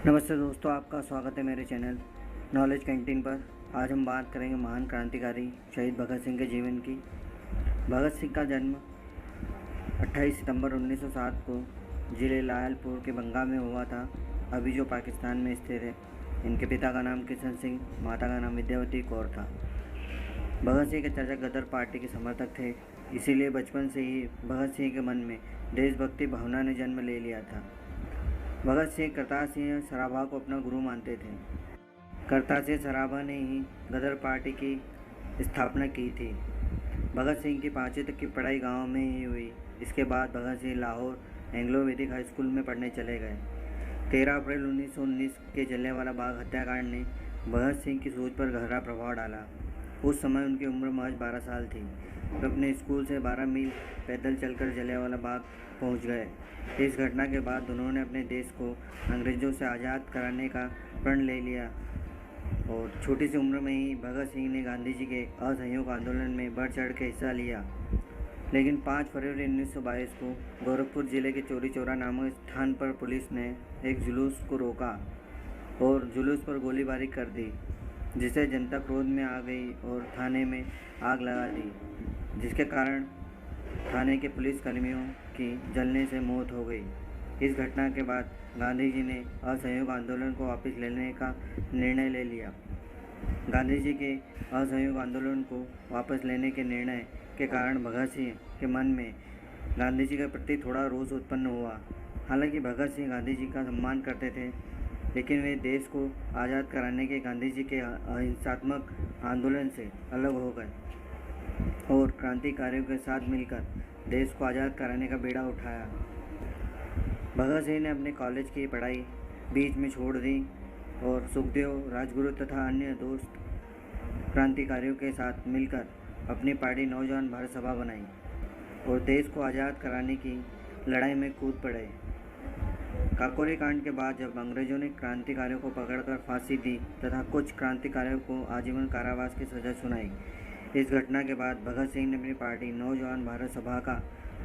नमस्ते दोस्तों, आपका स्वागत है मेरे चैनल नॉलेज कैंटीन पर। आज हम बात करेंगे महान क्रांतिकारी शहीद भगत सिंह के जीवन की। भगत सिंह का जन्म 28 सितंबर 1907 को जिले लायलपुर के बंगा में हुआ था, अभी जो पाकिस्तान में स्थित है। इनके पिता का नाम किशन सिंह, माता का नाम विद्यावती कौर था। भगत सिंह के चाचा गदर पार्टी के समर्थक थे, इसीलिए बचपन से ही भगत सिंह के मन में देशभक्ति भावना ने जन्म ले लिया था। भगत सिंह करतार सिंह सराभा को अपना गुरु मानते थे। करतार सिंह सराभा ने ही गदर पार्टी की स्थापना की थी। भगत सिंह की 5वीं तक की पढ़ाई गांव में ही हुई। इसके बाद भगत सिंह लाहौर एंग्लो वैदिक हाई स्कूल में पढ़ने चले गए। 13 अप्रैल 1919 के जलियांवाला बाग हत्याकांड ने भगत सिंह की सोच पर गहरा प्रभाव डाला। उस समय उनकी उम्र महज 12 साल थी। वे अपने स्कूल से 12 मील पैदल चलकर जलियांवाला बाग पहुंच गए। इस घटना के बाद उन्होंने अपने देश को अंग्रेज़ों से आज़ाद कराने का प्रण ले लिया और छोटी सी उम्र में ही भगत सिंह ने गांधी जी के असहयोग आंदोलन में बढ़ चढ़ के हिस्सा लिया। लेकिन 5 फरवरी 1922 को गोरखपुर जिले के चौरी चौरा नामक स्थान पर पुलिस ने एक जुलूस को रोका और जुलूस पर गोलीबारी कर दी, जिससे जनता क्रोध में आ गई और थाने में आग लगा दी, जिसके कारण थाने के पुलिस कर्मियों की जलने से मौत हो गई। इस घटना के बाद गांधी जी ने असहयोग आंदोलन को वापस लेने का निर्णय ले लिया। गांधी जी के असहयोग आंदोलन को वापस लेने के निर्णय के कारण भगत सिंह के मन में गांधी जी के प्रति थोड़ा रोष उत्पन्न हुआ। हालांकि भगत सिंह गांधी जी का सम्मान करते थे, लेकिन वे देश को आज़ाद कराने के गांधी जी के अहिंसात्मक आंदोलन से अलग हो गए और क्रांतिकारियों के साथ मिलकर देश को आज़ाद कराने का बीड़ा उठाया। भगत सिंह ने अपने कॉलेज की पढ़ाई बीच में छोड़ दी और सुखदेव, राजगुरु तथा अन्य दोस्त क्रांतिकारियों के साथ मिलकर अपनी पार्टी नौजवान भारत सभा बनाई और देश को आज़ाद कराने की लड़ाई में कूद पड़े। काकोरी कांड के बाद जब अंग्रेजों ने क्रांतिकारियों को पकड़कर फांसी दी तथा कुछ क्रांतिकारियों को आजीवन कारावास की सजा सुनाई, इस घटना के बाद भगत सिंह ने अपनी पार्टी नौजवान भारत सभा का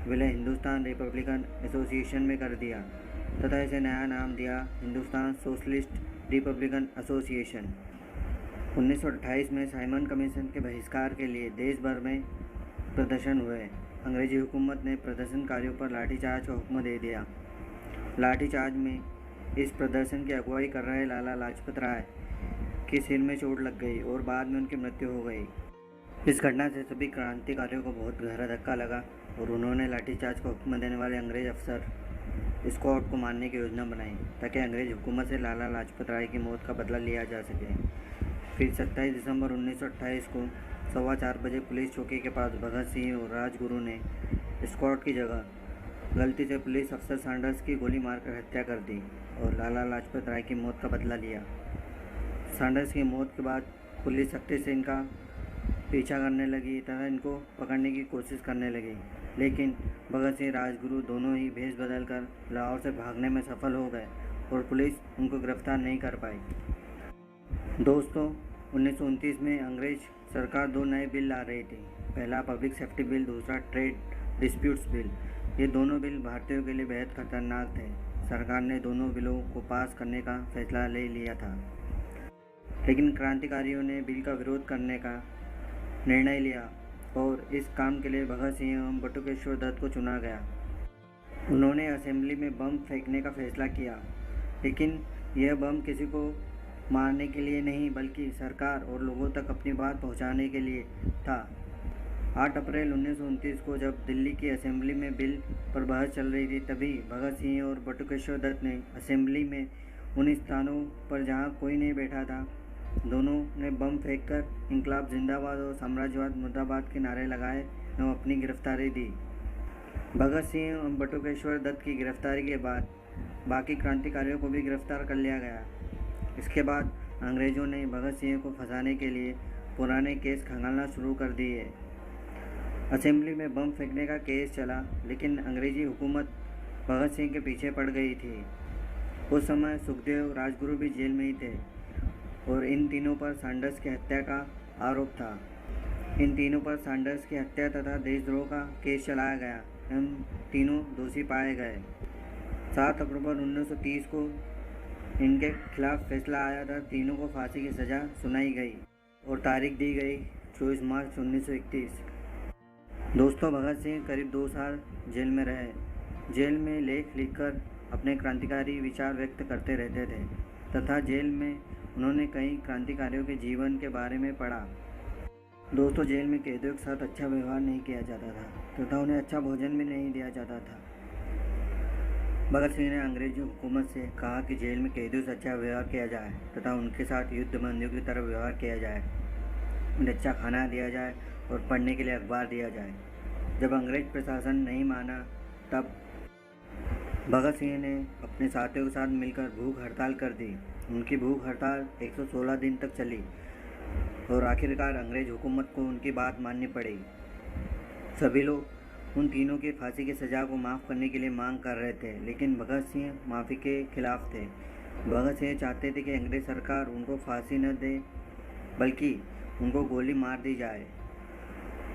विलय हिंदुस्तान रिपब्लिकन एसोसिएशन में कर दिया तथा इसे नया नाम दिया हिंदुस्तान सोशलिस्ट रिपब्लिकन एसोसिएशन। 1928 में साइमन कमीशन के बहिष्कार के लिए देश भर में प्रदर्शन हुए। अंग्रेजी हुकूमत ने प्रदर्शनकारियों पर लाठीचार्ज का हुक्म दे दिया। लाठीचार्ज में इस प्रदर्शन की अगुवाई कर रहे लाला लाजपत राय के सिर में चोट लग गई और बाद में उनकी मृत्यु हो गई। इस घटना से सभी क्रांतिकारियों को बहुत गहरा धक्का लगा और उन्होंने लाठीचार्ज का हुक्म देने वाले अंग्रेज अफसर स्कॉट को मारने की योजना बनाई ताकि अंग्रेज हुकूमत से लाला लाजपत राय की मौत का बदला लिया जा सके। फिर 27 दिसंबर 1928 को 4:15 बजे पुलिस चौकी के पास भगत सिंह और राजगुरु ने स्कॉट की जगह गलती से पुलिस अफसर सैंडर्स की गोली मारकर हत्या कर दी और लाला लाजपत राय की मौत का बदला लिया। सैंडर्स की मौत के बाद पुलिस सख्ती से इनका पीछा करने लगी तथा इनको पकड़ने की कोशिश करने लगी, लेकिन भगत सिंह राजगुरु दोनों ही भेष बदलकर लाहौर से भागने में सफल हो गए और पुलिस उनको गिरफ्तार नहीं कर पाई। दोस्तों, 1929 में अंग्रेज सरकार 2 नए बिल ला रही थी। पहला पब्लिक सेफ्टी बिल, दूसरा ट्रेड डिस्प्यूट्स बिल। ये दोनों बिल भारतीयों के लिए बेहद खतरनाक थे। सरकार ने दोनों बिलों को पास करने का फैसला ले लिया था, लेकिन क्रांतिकारियों ने बिल का विरोध करने का निर्णय लिया और इस काम के लिए भगत सिंह एवं बटुकेश्वर दत्त को चुना गया। उन्होंने असेंबली में बम फेंकने का फैसला किया, लेकिन यह बम किसी को मारने के लिए नहीं बल्कि सरकार और लोगों तक अपनी बात पहुंचाने के लिए था। 8 अप्रैल 1929 को जब दिल्ली की असेंबली में बिल पर बहस चल रही थी, तभी भगत सिंह और बटुकेश्वर दत्त ने असेंबली में उन स्थानों पर जहां कोई नहीं बैठा था, दोनों ने बम फेंककर इंकलाब जिंदाबाद और साम्राज्यवाद मुर्दाबाद के नारे लगाए एवं अपनी गिरफ्तारी दी। भगत सिंह और बटुकेश्वर दत्त की गिरफ्तारी के बाद बाकी क्रांतिकारियों को भी गिरफ्तार कर लिया गया। इसके बाद अंग्रेज़ों ने भगत सिंह को फंसाने के लिए पुराने केस खंगालना शुरू कर दिए। असेंबली में बम फेंकने का केस चला, लेकिन अंग्रेजी हुकूमत भगत सिंह के पीछे पड़ गई थी। उस समय सुखदेव, राजगुरु भी जेल में ही थे और इन तीनों पर सैंडर्स की हत्या का आरोप था। इन तीनों पर सैंडर्स की हत्या तथा देशद्रोह का केस चलाया गया एवं तीनों दोषी पाए गए। 7 अक्टूबर 1930 को इनके खिलाफ फैसला आया था। तीनों को फांसी की सज़ा सुनाई गई और तारीख दी गई 24 मार्च 1931। दोस्तों, भगत सिंह करीब 2 साल जेल में रहे। जेल में लेख लिखकर अपने क्रांतिकारी विचार व्यक्त करते रहते थे तथा जेल में उन्होंने कई क्रांतिकारियों के जीवन के बारे में पढ़ा। दोस्तों, जेल में कैदियों के साथ अच्छा व्यवहार नहीं किया जाता था तथा उन्हें अच्छा भोजन भी नहीं दिया जाता था। भगत सिंह ने अंग्रेजी हुकूमत से कहा कि जेल में कैदियों से अच्छा व्यवहार किया जाए तथा उनके साथ युद्ध बंदियों की तरह व्यवहार किया जाए, उन्हें अच्छा खाना दिया जाए और पढ़ने के लिए अखबार दिया जाए। जब अंग्रेज प्रशासन नहीं माना तब भगत सिंह ने अपने साथियों के साथ मिलकर भूख हड़ताल कर दी। उनकी भूख हड़ताल 116 दिन तक चली और आखिरकार अंग्रेज हुकूमत को उनकी बात माननी पड़ी। सभी लोग उन तीनों की फांसी की सज़ा को माफ़ करने के लिए मांग कर रहे थे, लेकिन भगत सिंह माफ़ी के खिलाफ थे। भगत सिंह चाहते थे कि अंग्रेज सरकार उनको फांसी न दे बल्कि उनको गोली मार दी जाए।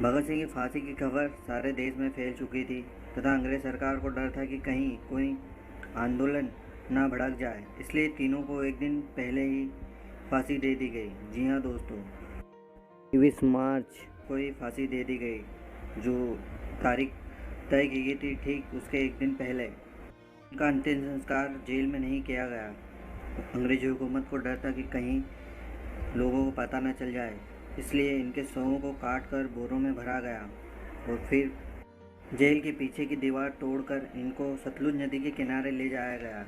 भगत सिंह की फांसी की खबर सारे देश में फैल चुकी थी तथा अंग्रेज सरकार को डर था कि कहीं कोई आंदोलन न भड़क जाए, इसलिए तीनों को एक दिन पहले ही फांसी दे दी गई। जी हाँ दोस्तों, 23 मार्च को ही फांसी दे दी गई। जो तारीख तय की गई थी ठीक उसके एक दिन पहले। उनका अंतिम संस्कार जेल में नहीं किया गया। अंग्रेजी हुकूमत को डर था कि कहीं लोगों को पता न चल जाए, इसलिए इनके शवों को काट कर बोरों में भरा गया और फिर जेल के पीछे की दीवार तोड़कर इनको सतलुज नदी के किनारे ले जाया गया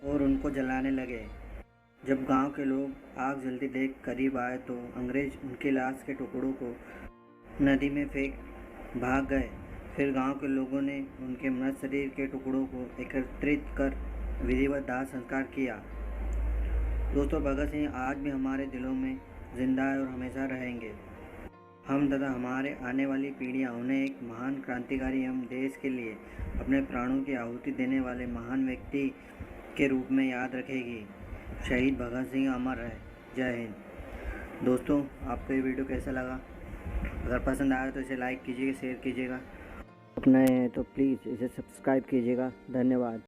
और उनको जलाने लगे। जब गांव के लोग आग जलती देख करीब आए तो अंग्रेज उनकी लाश के टुकड़ों को नदी में फेंक भाग गए। फिर गांव के लोगों ने उनके मृत शरीर के टुकड़ों को एकत्रित कर विधिवत दाह संस्कार किया। दोस्तों, भगत सिंह आज भी हमारे दिलों में जिंदा है और हमेशा रहेंगे। हम तथा हमारे आने वाली पीढ़ियां उन्हें एक महान क्रांतिकारी एवं देश के लिए अपने प्राणों की आहुति देने वाले महान व्यक्ति के रूप में याद रखेगी। शहीद भगत सिंह अमर है। जय हिंद। दोस्तों, आपको ये वीडियो कैसा लगा? अगर पसंद आया तो इसे लाइक कीजिएगा, शेयर कीजिएगा। नए हैं तो प्लीज़ इसे सब्सक्राइब कीजिएगा। धन्यवाद।